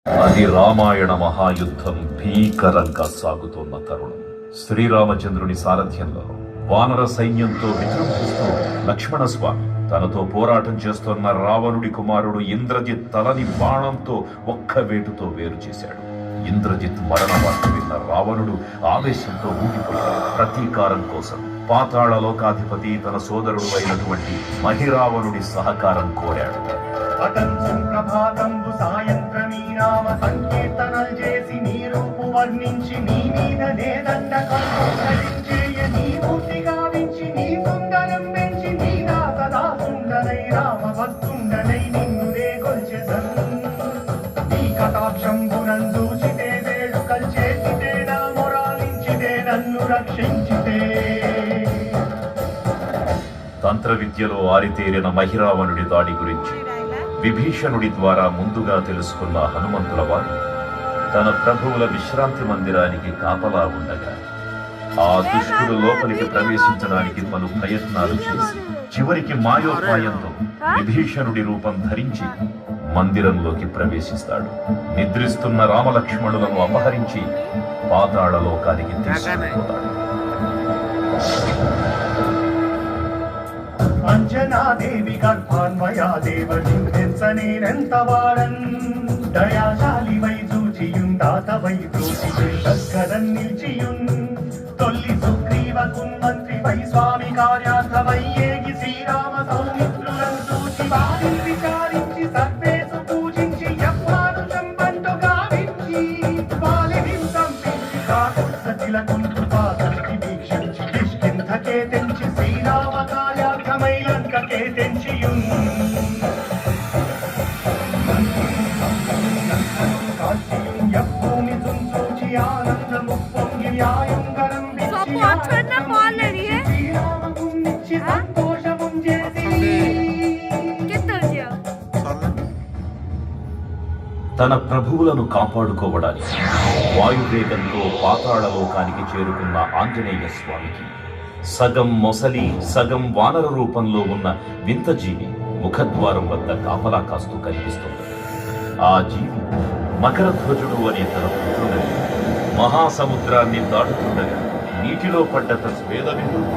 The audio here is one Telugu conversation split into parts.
అది రామాయణ మహాయుద్ధం భీకరంగా సాగుతోన్న తరుణం. శ్రీరామచంద్రుని సారథ్యంలో వానర సైన్యంతో విజృంభిస్తూ లక్ష్మణస్వామి తనతో పోరాటం చేస్తున్న రావణుడి కుమారుడు ఇంద్రజిత్ తలని బాణంతో ఒక్క వేటుతో వేరు చేశాడు. ఇంద్రజిత్ మరణ వార్త విన్న రావణుడు ఆవేశంతో ఊగిపోయాడు. ప్రతీకారం కోసం పాతాళ లోకాధిపతి తన సోదరుడు అయినటువంటి మహిరావణుడి సహకారం కోరాడు. సాయంత్రమీ రామ సంకీర్తనలు చేసి నీ రూపు వర్ణించి నీ మీద నేదండకరించేయ నీ మూర్తి గావించి నీ సుందరం పెంచి నీ దాసదాసుండనై రామ భక్తుండనై నిన్నునే కొల్చెదన్ నీ కటాక్షంబునం చూచితే వేడుకల్ చేసితే నా మొరాలించితే నన్ను రక్షించితే. తంత్ర విద్యలో ఆరితేరిన మహిరావణుడి దాడి గురించి విభీషణుడి ద్వారా ముందుగా తెలుసుకున్న హనుమంతుల వారు తన ప్రభువుల విశ్రాంతి మందిరానికి కాపలా ఉండగా ఆ దుష్టుడు లోపలికి ప్రవేశించడానికి పలు ప్రయత్నాలు చేసి చివరికి మాయోపాయంతో విభీషణుడి రూపం ధరించి మందిరంలోకి ప్రవేశిస్తాడు. నిద్రిస్తున్న రామలక్ష్మణులను అపహరించి పాతాళ లోకానికి తీసుకుపోతాడు. అంజనాదేవి గర్భాన్వయా దేవనిందెంత వాడన్ దయాశాలి వై చూచియుందాతవై బ్రూచిగదన్ నిల్చియున్ తొల్లి సుగ్రీవకున్ మంత్రి వై స్వామి కార్యార్థమై ఏగి శ్రీరామ సౌమిత్రులను చూచి వారిని విచారించి సర్వేసు పూజించి యవ్వాను చంపంటు గావించి వాలిని సంపించి కాకుసతిలకున్ కృపాదృష్టి వీక్షించి కిష్కింధకే తెంచి శ్రీరామ కార్యార్థమై లంకకే తెంచియున్ యవ్వూని తుంచూచి ఆనందము పొంగి ఆయుంగరం శ్రీరామగున్నిచ్చి సంతోషముం చేసి. తన ప్రభువులను కాపాడుకోవడానికి వాయువేగంతో పాతాళ లోకానికి చేరుకున్న ఆంజనేయ స్వామికి సగం మొసలి సగం వానర రూపంలో ఉన్న వింత జీవి ముఖద్వారం వద్ద కాపలా కాస్తూ కనిపిస్తుంది. ఆ జీవి మకరధ్వజుడు అనే తన పుత్రుడని మహాసముద్రాన్ని దాటుతుండగా నీటిలో పడ్డ స్వేదవిందుడు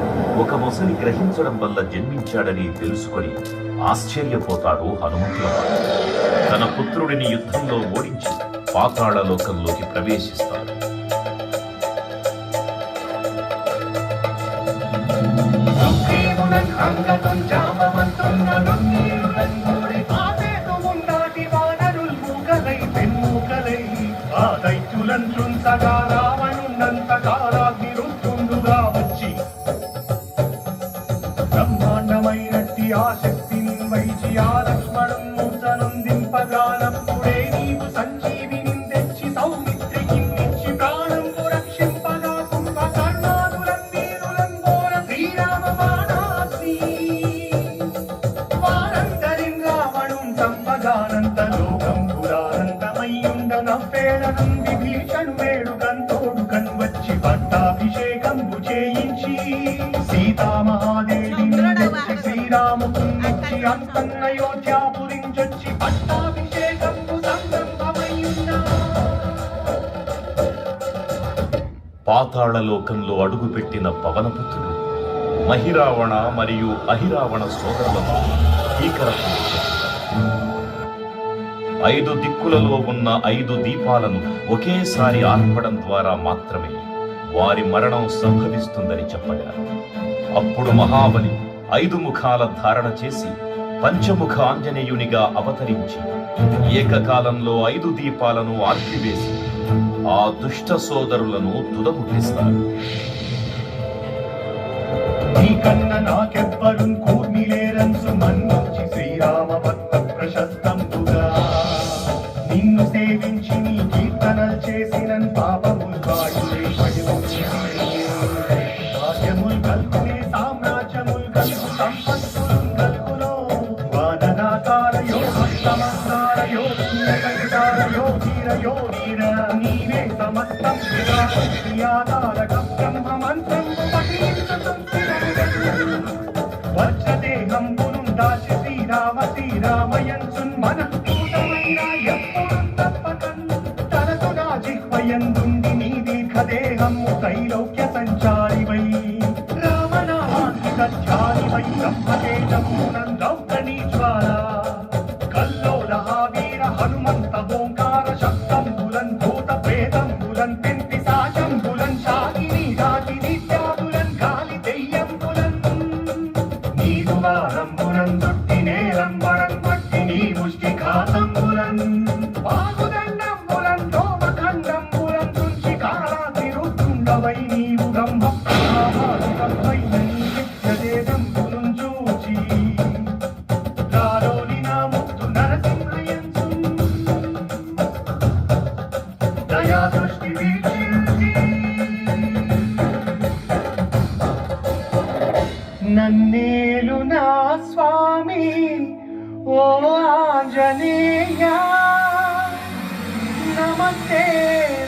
ఒక మొసలి గ్రహించడం వల్ల జన్మించాడని తెలుసుకొని ఆశ్చర్యపోతాడు హనుమంతుల వారు. తన పుత్రుడిని యుద్ధంలో ఓడించి పాతాళ లోకంలోకి ప్రవేశిస్తాడు. బ్రహ్మాండమైనట్టి ఆ శక్తిని వైచి ఆ లక్ష్మణం మూర్ఛనొందింపగానప్పుడే నీవు సంజీవిని తెచ్చి సౌమిత్రికి ఇచ్చి ప్రాణంపు రక్షింపగా కుంభకర్ణాదులం వీరులం ఘోర శ్రీరామ బాణాగ్ని వారందరిన్ రావణుం చంపగానంత లోకం పురానంతమయ్యుండ నవ్వేళనం విభీషణు వేడుకంతోడు కన్వచ్చి పట్టాభిషేకంబు చేయించి సీతామహాదేవి శ్రీరాముకున్నిచ్చి అంతన్నయోధ్యాపురించొచ్చి పట్టాభిషేకంబు సంరంభమయ్యున్న. పాతాళ లోకంలో అడుగుపెట్టిన పవనపుత్రుడు మహిరావణ మరియు అహిరావణ సోదరులను భీకరత్వం చేస్తారు. 5 దిక్కులలో ఉన్న 5 దీపాలను ఒకేసారి ఆర్పడం ద్వారా మాత్రమే వారి మరణం సంభవిస్తుందని చెప్పగా అప్పుడు మహాబలి 5 ముఖాల ధారణ చేసి పంచముఖ ఆంజనేయునిగా అవతరించి ఏకకాలంలో 5 దీపాలను ఆర్పివేసి ఆ దుష్ట సోదరులను తుదముట్టిస్తారు. నీకన్న నాకెవ్వరున్ కూర్మిలేరంచు మన్నుంచి శ్రీరామ భక్త ప్రశస్తంబుగా నిన్ను సేవించి నీ కీర్తనలు చేసినన్ పాపముల్ వాయులే భాగ్యముల్ కల్కునే సామ్రాజ్యముల్ కల్కు సంపత్తులున్ కల్కులో వాదనాకారయో హస్తమస్తారయో పుణ్యకంఠారయో ధీరయో వీర నీవే సమస్తం విరాటారక బ్రహ్మ మంత్రం వజ్రదేహంబును దాచి శ్రీరామ శ్రీరామయంచున్ మన ఎప్పుడు తప్పకన్ ఎందుండి నీ దీర్ఘదేహము త్రైలోక్య సంచారివై రామనామానికి సత్యానివై బ్రహ్మతేజమునందౌకనీ జ్వాల కల్లోల వీర హనుమంత ఓంకార శబ్దంబులన్ భూత ప్రేతంబులన్ పెంటి సాశంబులన్ శాకిని రాకిని త్యాగులన్ గాలి దెయ్యంబులన్ నీదు వారంబులన్ దుట్టి నేలంబళన్ పట్టి నీ ముష్టి ఘాతంబులన్ బాగుదండంబులన్ దోమఖండంబులన్ తుంచి కాలాగ్ని రుద్దుండవై నీవు బ్రహ్మ ప్రధామాధిపత్వైన నీ నిత్యదేహంబులున్ చూచి రాలోని నా ముక్తు నరసింహయంచు దయా దృష్టి వీక్షించి నన్నేలు నా స్వామి ఓ ఆంజనేయ నమస్తే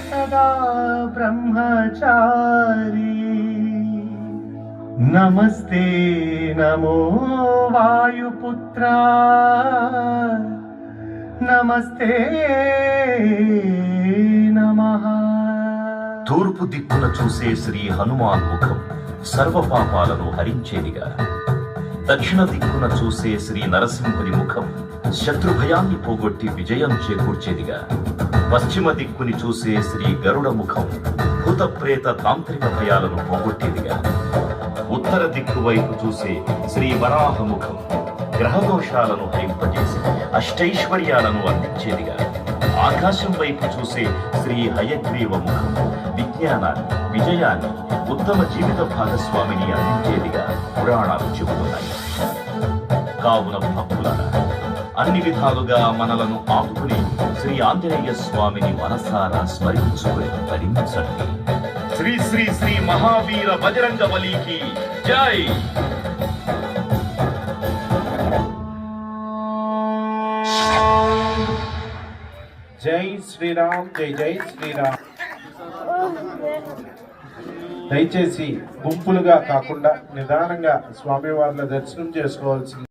సదా బ్రహ్మచారి నమస్తే నమో వాయుపుత్ర నమస్తే నమః. తూర్పు దిక్కున చూసే శ్రీ హనుమాన్ ముఖం సర్వ పాపాలను హరించేదిగా, దక్షిణ దిక్కున చూసే శ్రీ నరసింహుని ముఖం శత్రుభయాన్ని పోగొట్టి విజయం చేకూర్చేదిగా, పశ్చిమ దిక్కుని చూసే శ్రీ గరుడ ముఖం భూత ప్రేత తాంత్రిక భయాలను పోగొట్టేదిగా, ఉత్తర దిక్కు వైపు చూసే శ్రీ వరాహ ముఖం గ్రహదోషాలను హరింపజేసి అష్టైశ్వర్యాలను అందించేదిగా, ఆకాశం వైపు చూసే శ్రీ హయగ్రీవ ముఖం విజ్ఞానాన్ని, విజయాన్ని, ఉత్తమ జీవిత భాగస్వామిని అందించేదిగా పురాణాలు చెబుతున్నాయి. కావున భక్తులారా, అన్ని విధాలుగా మనలను ఆపుకుని శ్రీ ఆంజనేయ స్వామిని మనసారా స్మరించుకుని తరించండి. శ్రీ శ్రీ శ్రీ మహావీర బజరంగ బలికి జై. జై శ్రీరామ్, జై జై శ్రీరామ్. దయచేసి గుంపులుగా కాకుండా నిదానంగా స్వామివార్ల దర్శనం చేసుకోవాల్సింది.